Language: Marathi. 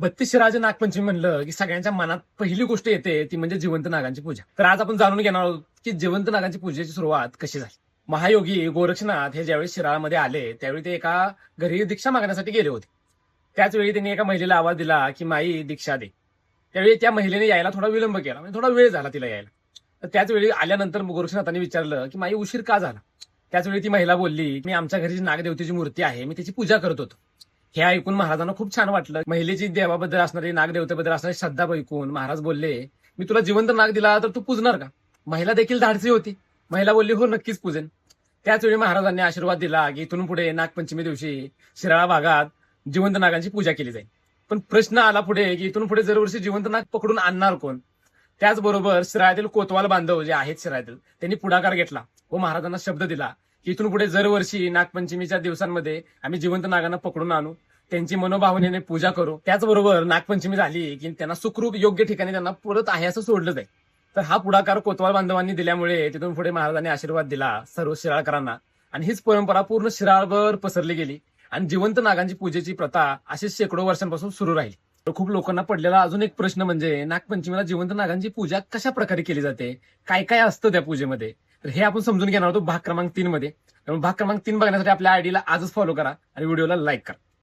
बत्तीस शिराळाचे नागपंचमी म्हणलं की सगळ्यांच्या मनात पहिली गोष्ट येते ती म्हणजे जिवंत नागांची पूजा. तर आज आपण जाणून घेणार आहोत की जिवंत नागांची पूजेची सुरुवात कशी झाली. महायोगी गोरक्षनाथ हे ज्यावेळी शिराळामध्ये आले त्यावेळी ते एका घरी दीक्षा मागण्यासाठी गेले होते. त्याच वेळी त्यांनी एका महिलेला आवाज दिला की माई दीक्षा दे. त्यावेळी त्या महिलेने यायला थोडा विलंब केला, म्हणजे थोडा वेळ झाला तिला यायला. तर त्याच वेळी आल्यानंतर गोरक्षनाथांनी विचारलं की माई उशीर का झाला. त्याच वेळी ती महिला बोलली, मी आमच्या घरी जी नागदेवतेची मूर्ती आहे मी त्याची पूजा करत होतो. हे ऐकून महाराजांना खूप छान वाटलं. महिलेची देवाबद्दल असणारी नागदेवतेबद्दल असणारी श्रद्धा ऐकून महाराज बोलले, मी तुला जिवंत नाग दिला तर तू पूजणार का. महिला देखील धाडसी होती. महिला बोलली, हो नक्कीच पूजेन. त्याच वेळी महाराजांनी आशीर्वाद दिला की इथून पुढे नागपंचमी दिवशी शिराळा भागात जिवंत नागांची पूजा केली जाईल. पण प्रश्न आला पुढे की इथून पुढे दरवर्षी जिवंत नाग पकडून आणणार कोण. त्याचबरोबर शिराळ्यातील कोतवाल बांधव जे आहेत शिराळ्यातील त्यांनी पुढाकार घेतला व महाराजांना शब्द दिला की इथून पुढे दरवर्षी नागपंचमीच्या दिवसांमध्ये आम्ही जिवंत नागांना पकडून आणू, त्यांची मनोभावनेने पूजा करू. त्याचबरोबर नागपंचमी झाली की त्यांना सुखरूप योग्य ठिकाणी त्यांना परत आहे असं सोडलं जाईल. तर हा पुढाकार कोतवाल बांधवांनी दिल्यामुळे तिथून पुढे महाराजांनी आशीर्वाद दिला सर्व शिराळकरांना आणि हीच परंपरा पूर्ण शिराळभर पसरली गेली आणि जिवंत नागांची पूजेची प्रथा अशीच शेकडो वर्षांपासून सुरू राहिली. तर खूप लोकांना पडलेला अजून एक प्रश्न म्हणजे नागपंचमीला जिवंत नागांची पूजा कशा प्रकारे केली जाते, काय काय असतं त्या पूजेमध्ये. तर हे आपण समजून घेणार होतो भाग क्रमांक 3 मध्ये. त्यामुळे भाग क्रमांक 3 बघण्यासाठी आपल्या आयडीला आजच फॉलो करा आणि व्हिडिओला लाईक करा.